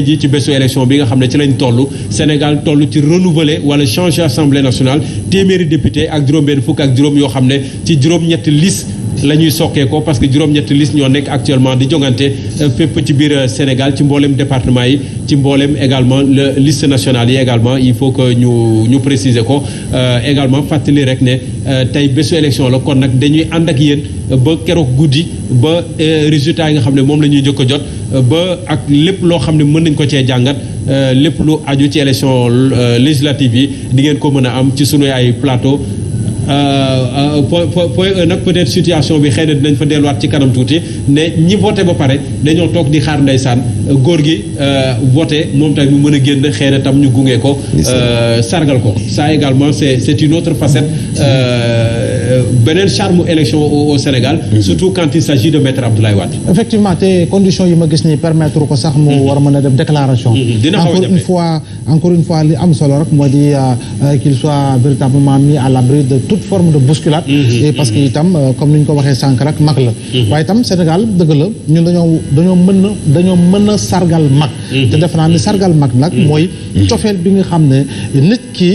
ji ci bésu élection bi nga xam ne ci lañ toll Sénégal toll ci renouveler wala changer assemblée nationale téeméeri député ak juróom-benn fukk ak juróom yoo xam ne ci juróom-ñetti liste la ñuy sokkee ko parce que juróom-ñetti liste ñoo nekk actuellement di jongante fépp ci biir Sénégal ci mboolem département yi ci mboolem également le liste nationale yi également il faut que ñu préciser ko également fàttali rek ne tey bésu élection la kon nag dañuy ànd ak yéen ba keroog guddi ba résultat yi nga xam ne moom la ñuy njëkk a jot ba ak lépp loo xam ne mën nañ ko cee jàngat lépp lu aju ci élection législative yi di ngeen ko mën a am ci sunu ay plateau point nag peut-être situation bi xëy na dinañ fa delluwaat ci kanam tuuti ne ñi voté ba pare dañoo toog di xaar ndeysaan góor gi voté moom tamit mu mën a génn xëy na tam ñu gunge ko sargal ko ça également c'est une autre facette beneen charme élection au Sénégal surtout quand il s'agit de maître Abdoulaye Wade. Effectivement te conditions yi ma gis ni permettre ko sax mu war a mën a def déclaration encore une fois li am solo rek moo di qu'il soit véritablement mis à l'abri de toute forme de bousculade et parce que itam comme ni ñu ko waxee sànq rek mag la waaye itam Sénégal dëgg la ñun dañoo mën a sargal mag te def naa ni sargal mag nag mooy cofeel bi nga xam ne nit ki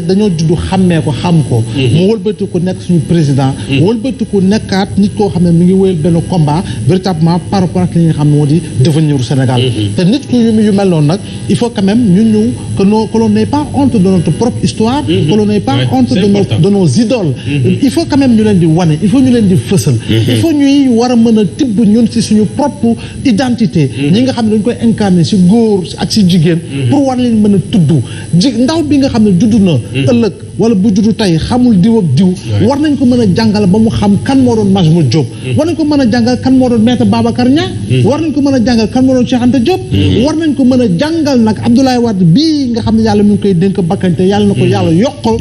dañoo juddu xàmmee ko xam ko mu wëlbati ko nekk suñu président wëlbati ko nekkaat nit koo xam ne mi ngi wéyal benn combat véritablement par rapport ak li nga xam ne moo di devenir u Sénégal te nit ku yu mel noonu nag il faut quand même ñun que l'on n'ait pas honte de notre propre histoire que l'on n'ait pas honte de nos idoles il faut quand même ñu leen di wane il faut ñu leen di fësal il faut ñuy war a mën a tibb ñun ci suñu propre identité ñi nga xam ne dañ koy incarner ci góor ak ci jigéen pour war leen mën a tudd ndaw bi nga xam ne judd na ëllëg wala bu juddu tey xamul diw ak diw war nañ ko mën a jàngal ba mu xam kan moo doon Majhemout Diop war nañ ko mën a jàngal kan moo doon maître Babacar Niang war nañ ko mën a jàngal kan moo doon Cheikh Anta Diop war nañ ko mën a jàngal nag Abdoulaye Wade bii nga xam ne yàlla mi ngi koy dénk bakkante yàlla na ko yàlla yokkal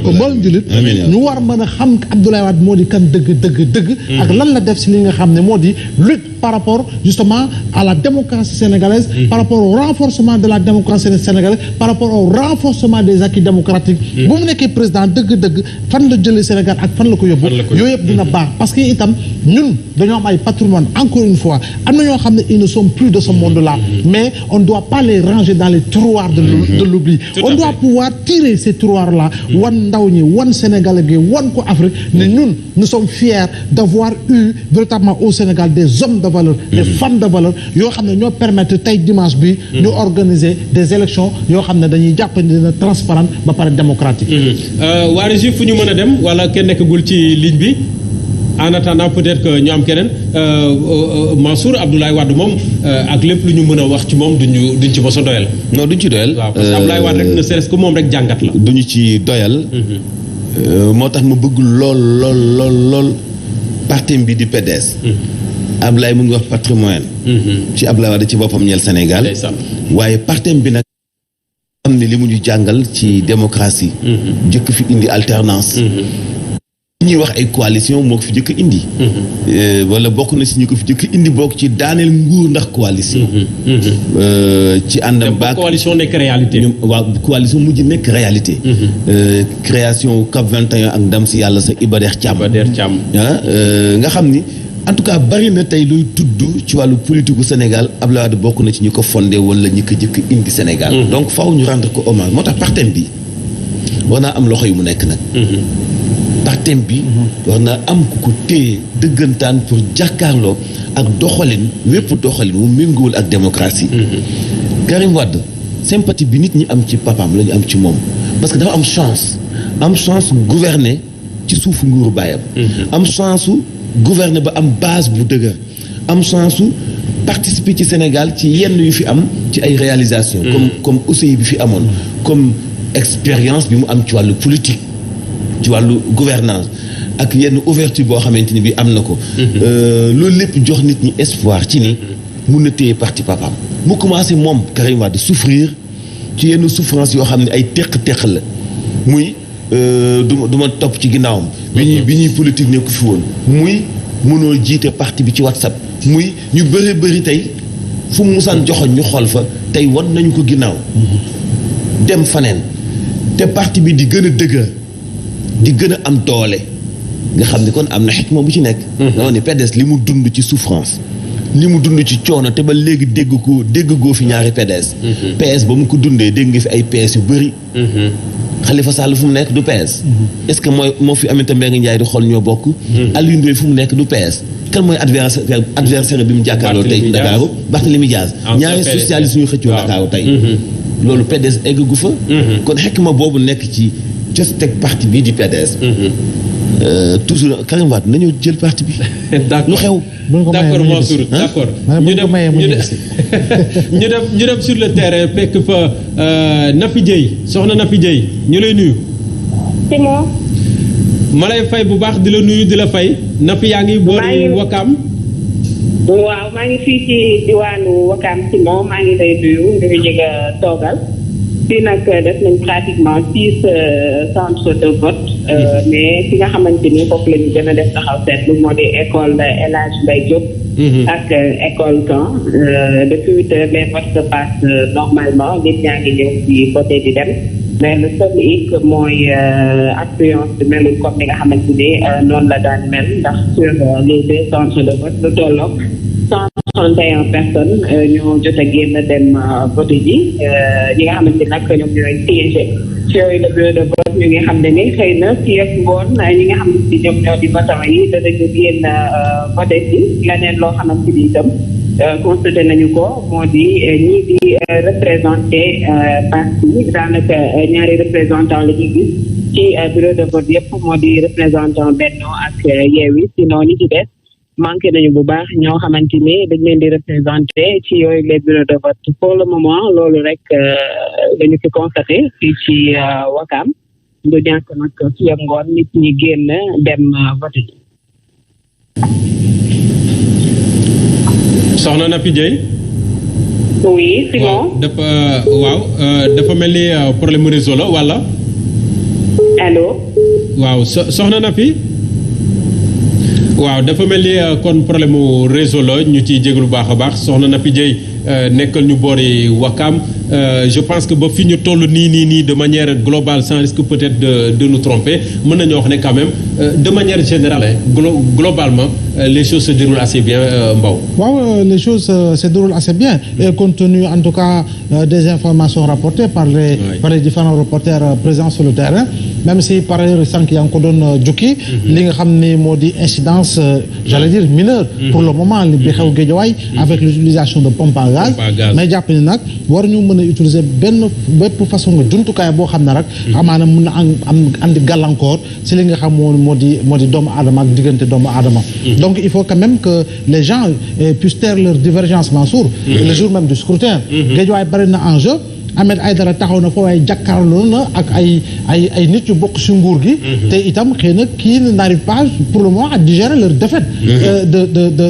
ko mboolem jullit ñu war mën a xam Abdoulaye Wade moo di kan dëgg ak lan la def si li nga xam ne moo di lutte par rapport justement à la démocratie sénégalaise par rapport au renforcement de la démocratie sénégalaise par rapport au renforcement des acquis démocratiques bu mu nekkee président dëgg fan la jëlee Sénégal ak fan la ko yóbbu yooyu yëpp dina baax parce que itam ñun dañoo am ay patrimoine encore une fois am na ñoo xam ne ils ne sont plus de ce monde là mais on ne doit pas les ranger dans les tiroirs de l'oubli on doit pouvoir tirer ces tiroirs là wan ndaw ñi wan Sénégalais gi wan ko Afrique ne ñun nous sommes fiers d'avoir eu véritablement au Sénégal des hommes de valeur des femmes de valeur yoo xam ne ñoo permettre tey dimanche bi ñu organiser des élections yoo xam ne dañuy jàpp ne dina transparent ba pare démocratique waa Régis fu ñu mën a dem wala kenn nekkagul ci ligne bi en attendant peut-être que ñu am keneen Mansour Abdoulaye Wade moom ak lépp lu ñu mën a wax ci moom duñ ci mos a doyal. non duñ ci doyal. waaw parce que Abdoulaye Wade rek ne serait-ce que moom rek jàngat la. duñu ci doyal. moo tax ma bëgg lool partem bi di PDS. Abdoulaye mu ngi wax patrimoine. ci Abdoulaye Wade ci boppam ñeel Sénégal. waaye partem bi nag. xam ne li mu ñu jàngal ci démocratie. jëkk fi indi alternance. ñuy wax ay coalition moo ko fi jëkk indi. wala bokk na si ñu ko fi jëkk indi bokk ci daaneel nguur ndax coalition. ci àndam baak coalition nekk réalité. waaw coalition mujj nekk réalité. création CAP 21 ak ndam si yàlla sa Iba Der Thiam. nga xam ni en tout cas bari na tey luy tudd ci wàllu politique gu Sénégal Abdoulaye Wade bokk na ci ñi ko fondé wala ñi ko jëkk indi Sénégal. donc faaw ñu rendre ko hommage moo tax partem bi war naa am loxo yu mu nekk nag. partem bi war naa am ku ko téye dëggantaan pour jàkkaarloo ak doxalin wépp doxalin mu méngoowul ak démocratie. Karim Wade sympathie bi nit ñi am ci papaam la ñu am ci moom parce que dafa am chance gouverner ci suufu nguuru baayam. am chance gouverner ba am base bu dëgër am chance su participer ci Sénégal ci yenn yu fi am ci ay réalisations. comme OCI bi fi amoon comme expérience bi mu am ci wàllu politique ci wàllu gouvernance ak yenn ouverture boo xamante ni bi am na ko. loolu lépp jox nit ñi espoir ci ni mun na téye parti papaam mu commencé moom Karim Wade souffrir ci yenn souffrance yoo xam ne ay teq-teq la muy. du ma topp ci ginnaawam. bi ñuy politique ne ko fi woon. muy mënoo jiite parti bi ci WhatsApp. muy ñu bëri tey fu mu musaan joxoñ ñu xool fa tey wan nañu ko ginnaaw. dem faneen te parti bi di gën a dëgër di gën a am doole nga xam ni kon am na xikma bu ci nekk. nga xam ne PDS li mu dund ci souffrance ni mu dund ci coono te ba léegi dégg goo fi ñaari PDS. PS ba mu ko dundee dégg nga fi ay PS yu bëri. Khalifa Sall fu mu nekk du PS. est-ce que moo fi Aminata Mbengue Ndiaye di xool ñoo bokk. Aliou Ndoye fu mu nekk du PS. kan mooy adversaire bi mu jàkkaarloo tey Ndakaaru Barthélémy Dias. ñaari socialiste ñu xëccoo Ndakaaru tey. loolu PDS eggu fa. kon xekk ma boobu nekk ci jos teg parti bii di PDS. toujours Karim Wade nañoo jël parti bi. lu xew. d'accord Mansour d'accord. ñu dem sur le terrain fekk fa Nafi Dieye soxna Nafi Dieye ñu lay nuyu. c'est moi. ma lay fay bu baax di la nuyu di la fay Nafi yaa ngi boori Wakaam. waaw maa ngi fii ci diwaanu Wakaam si moom maa ngi lay nuyu ñu ngi jege toogal. fii nag def nañ pratiquement 6 centres de vote mais fi nga xamante ni foofu la ñu gën a def taxaw seetlu moo di école El Hadj Mbaye Diop ak école Caen depuis 8 heures les votes se passent normalement nit ñaa ngi ñëw ci voté di dem mais le seul hic mooy affluence bi melul comme ni nga xamante ni noonu la daan mel ndax sur les 2 centres de vote lu tolloog 131 personnes ñoo jot a génn dem vote ji ñi nga xamante nag ñoom ñooy siégé ci yooyu le bureau de vote ñu ngi xam ne ni xëy na fii ak ngoon ñi nga xamante ni ñoom ñoo di votant yi danañu génn vote ji leneen loo xamante ni itam constaté nañu ko moo di ñii di représenté parti daanaka ñaari représentant la ñuy gis ci bureau de vote yëpp moo di représentant Benno ak Yewwi sinon ñi ci des manqué nañu bu baax ñoo xamante ni dañ leen di représenté ci yooyu les bureaux de vote pour le moment loolu rek dañu fi constaté fii ci Wakaam du ñàkk nag fii ak ngoon nit ñi génn dem vote ji. soxna Nafi Dieye. oui sinon. dafa mel ni problème réseau la wala. allo. waaw soxna Nafi. waaw dafa mel ni kon problème mu réseau la ñu ciy jégalu baax a baax soxna Nafi Dieye nekkal ñu boori Wakaam je pense que ba fi ñu toll nii de manière globale sans risque peut-être de nous tromper mën nañoo wax ne quand même de manière générale globalement les choses se déroulent assez bien Mbow. waaw les choses se déroulent assez bien et compte tenu en tout cas des informations rapportées par les différents reporters présents sur le terrain même si par ailleurs sànq yaa ngi ko doon jukki li nga xam ne moo di incidence j'allais dire mineure pour le moment li bi xew Guédiawaye avec l'utilisation de pompe à gaz mais jàpp ni nag war ñu mën a utiliser bépp façon nga jumtukaay boo xam ne rek amaana mën na am andi gàllankoor si li nga xam moo di doomu aadama ak diggante doomu aadama donc il faut quand même que les gens puissent taire leur divergence Mansour le jour même du scrutin Guédiawaye bari na enjeu Ahmed Aïdara taxaw na fa waaye jàkkaarloo na ak ay nit yu bokk si nguur gi te itam xëy na kii n'arrive pas pour le moment à digérer leur défaite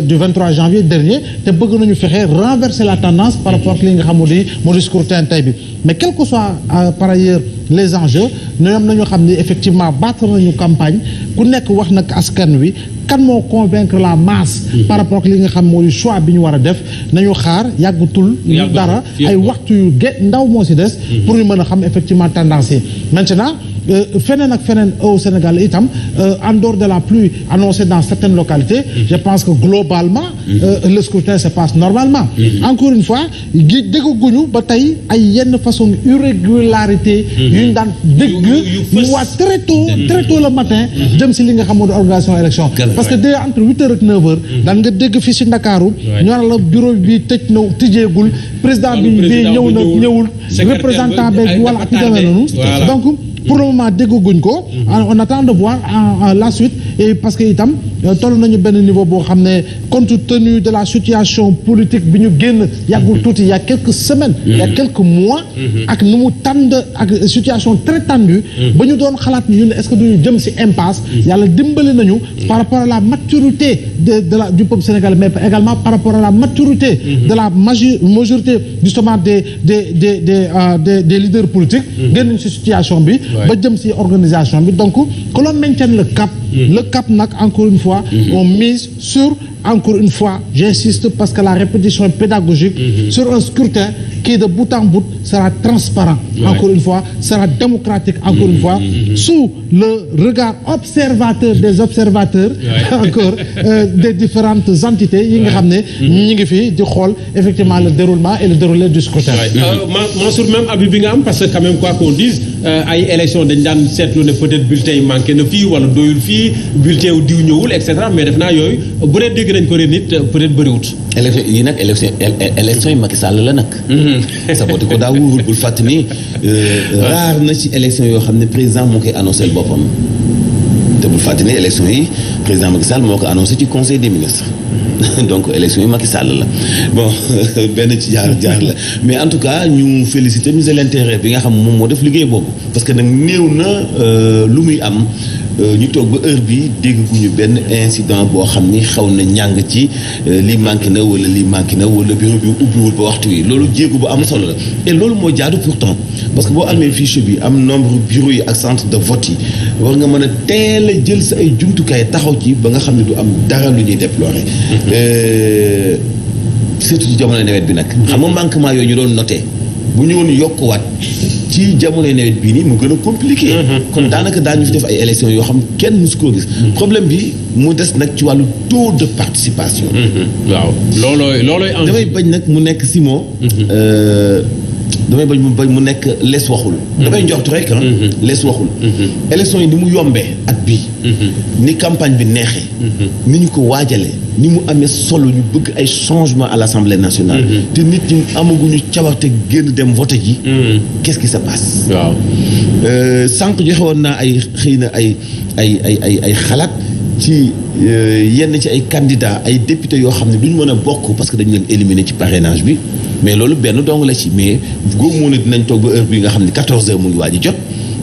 du 23 janvier dernier te bëgg nañu fexe renverser la tendance par rapport ak li nga xam moo di scrutin tey bi mais quel que soit par ailleurs les enjeux ñoom nañu xam ne effectivement battre nañu campagne ku nekk wax nag askan wi kan moo convaincre la masse par rapport ak li nga xam moo di choix bi ñu war a def nañu xaar yàggutul dara ay waxtu yu ndaw moo si des pour ñu mën a xam effectivement tendance yi maintenant feneen ak feneen au Sénégal itam en dehors de la pluie annoncée dans certaines localités je pense que globalement le scrutin se passe normalement encore une fois dégguñu ba tey ay yenn façon irrégularité yu ñu daan dégg ñu waa très tôt le matin jëm si li nga xam moo di organisation élection parce que dès entre 8 heures ak 9 heures daan nga dégg fii si Ndakaaru ñu naan la bureau bi tëj na tijjeegul président bi ñëw na ñëwul représentant beeg wala ak yu demee noonu donc pour le moment dégguñ ko on attend de voir la suite et parce que itam toll nañu benn niveau boo xam ne compte tenu de la situation politique bi ñu génn yàggul tuuti il y a quelques semaines il y a quelques mois ak nu mu tànd ak situation très tendue ba ñu doon xalaat ñu ne est-ce que duñu jëm ci impasse yàlla dimbali nañu par rapport à la maturité du peuple sénégalais mais également par rapport à la maturité de la majorité justement des leaders politiques génn ci situation bi ba jëm ci organisation bi donc que l'on maintienne le cap nag encore une fois on mise sur encore une fois, j'insiste parce que la répétition est pédagogique sur un scrutin qui de bout en bout sera transparent, encore une fois, sera démocratique, encore une fois, sous le regard observateur des observateurs, encore des différentes entités yi nga xam ne ñi ngi fi di xool effectivement le déroulement et le déroulé du scrutin. Mansour, même avis bi nga am parce que quand même quoi qu'on dise ay élection dañ daan seetlu ne peut-être bulletin yi manqué na fii wala doyul fii bulletin wu diw ñëwul et cetera mais def naa yooyu bu dee dégg nañ ko ren nit peut-être bëriwut. élection yi Macky Sall la nag. saboté ko daa wóorul bul fàtt ni raar na ci élection yoo xam ne président moo koy annoncé boppam te bul fàtt ni élection yi président Macky Sall moo ko annoncé ci conseil des ministres donc élection yi Macky Sall la bon benn ci jaar la mais en tout cas ñu féliciter ministre de l'intérieur bi nga xam moom moo def liggéey boobu parce que nag néew na lu muy am ñu toog ba heure bi dégg guñu benn incident boo xam ni xaw na ñàng ci lii manqué na wala bureau bi ubbiwul ba waxtu wi loolu jéego bu am solo la et loolu moo jaadu pourtant parce que boo amee fiche bi am nombre bureau yi ak centre de vote yi war nga mën a teel a jël sa ay jumtukaay taxaw ci ba nga xam ne du am dara lu ñuy déplorer surtout ci jamono nawet bi nag xam nga manquement yooyu ñu doon noté bu ñu woon yokkuwaat ci jamono nawet bii nii mu gën a compliqué. kon daanaka daañu fi def ay élections yoo xam kenn mësu koo gis. problème bi mu des nag ci wàllu taux de participation. waaw loolooy damay bañ nag mu nekk Simon. damay bañ mu nekk lees waxul. damay njortu rek lees waxul. élections yi ni mu yombee at bii. ni campagne bi neexee. ni ñu ko waajalee. ni mu amee solo ñu bëgg ay changement à l'Assemblée nationale. te nit ñi amaguñu cawarte génn dem voter ji. qu'est-ce qui se passe. waaw sànq joxe woon naa ay xëy na ay xalaat ci yenn ci ay candidats ay députés yoo xam ne duñ mën a bokk parce que dañu leen éliminer ci parrainage bi mais loolu benn dong la ci mais góob moo ne dinañ toog ba heure bi nga xam ne 14h mu ngi waaj a jot.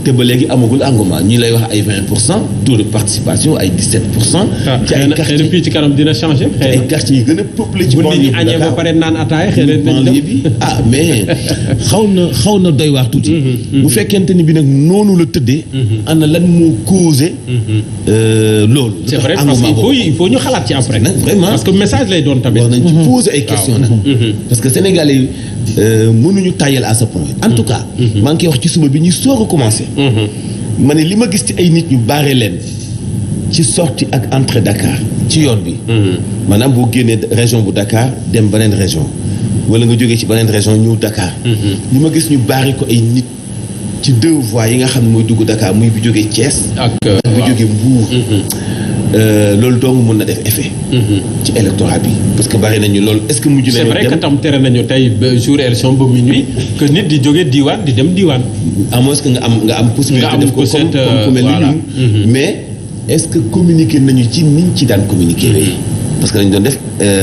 te ba léegi amagul engouement ñi lay wax ay 20% taux de participation ay 17%. ci ay quartiers xëy na ci kanam dina changer. xëy na ay quartiers yi gën a peuplé ci banlieue bi bu nit ñi añee ba pare naan ataaya xëy na banlieue bi mais xaw na doy waar tuuti. bu fekkente ni bi nag noonu la tëddee. ana lan moo causé. loolu. c'est vrai parce que il faut ñu xalaat ci après. nag vraiment parce que message lay doon tamit. war nañ ci poser ay questions nag. parce que Sénégalais yi mënuñu tàyyal à ce point. en tout cas. maa ngi koy wax ci suba bi ñuy soog a commencé. ma ne li ma gis ci ay nit ñu baare leen ci sortie ak entrée Dakar ci yoon bi. maanaam boo génnee région bu Dakar dem beneen région wala nga jógee ci beneen région ñëw Dakar. li ma gis ñu baare ko ay nit ci 2 voies yi nga xam ne mooy dugg Dakar muy bi jógee Thiès. ak bi jógee Mbour. loolu dong mën na def effet. ci électorat bi parce que bari nañu loolu est-ce que mujj nañu dem c'est vrai que tam tere nañu tey jour élection ba minuit que nit di jóge diwaan di dem diwaan. à moins que nga am possibilité def ko comme mel ni ñun mais est-ce que communiquer nañu ci niñ ci daan communiquer parce que dañu doon def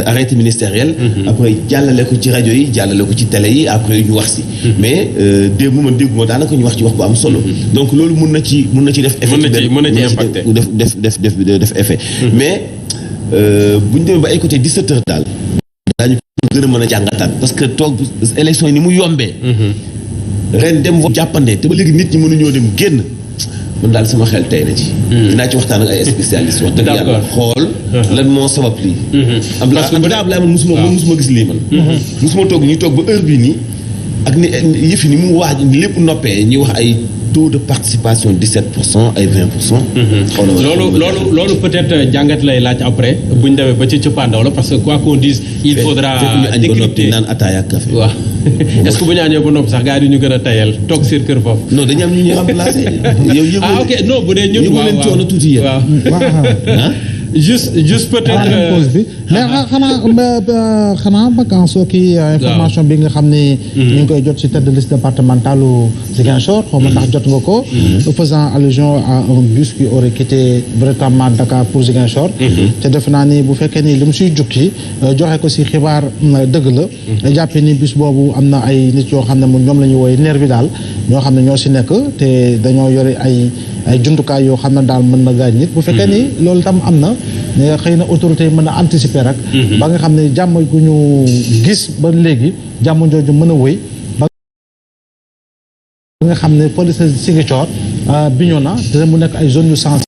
arrêté ministériel. après jàllale ko ci rajo yi jàllale ko ci télé yi après ñu wax si. mais dégguma daanaka ñu wax ci wax bu am solo. donc loolu mun na ci def effet. mën na ci impacté def effet. mais bu ñu demee ba ay côté 17h daal. daañu gën a mën a jàngataat parce que toog élection yi ni mu yombee. ren dem jàppande te ba léegi nit ñi mënuñoo dem génn. man daal sama xel tey na ci. dinaa ci waxtaan ak ay spécialistes wax dëgg yàlla xool. lan moo sabab lii. parce que Abdoulaye man musuma gis lii man. musuma toog ñuy toog ba heure bii nii ak ni yëf yi ni mu waaj lépp noppee ñuy wax ay taux de participation 17% ay 20%. loolu peut-être jàngat lay laaj après bu ñu demee ba ci cëppaandaw la parce que quoi qu'on dise. il faudra décrypter naan ataaya ak café. waaw est-ce que bu ñu añee ba noppi sax gars yi ñu gën a tayal toog seen kër foofu. non dañu am ñu ñuy remplacer. ah ok non bu dee ñun. waaw leen coono tuuti yéen. waaw juste peut-être. pause bi mais xanaa vacances kii information bi nga xam ne. ñu ngi koy jot ci tête de liste départementale u Ziguinchor. xaw ma ndax jot nga ko. faisant allusion à un bus qui aurait quitté véritablement Dakar pour Ziguinchor. te def naa ni bu fekkee ni li mu siy jukki joxe ko si xibaar dëgg la. jàppee ni bus boobu am na ay nit yoo xam ne ñoom la ñuy woowee nervi daal ñoo xam ne ñoo si nekk te dañoo yore ay jumtukaay yoo xam ne daal mën na gaañ nit bu fekkee ni loolu tam am na xëy na autorité yi mën a anticiper rek ba nga xam ne jàmm gu ñu gis ba léegi jàmm jooju mën a wéy ba nga xam ne police Ziguinchor Bignona te mu nekk ay zones yu sensibles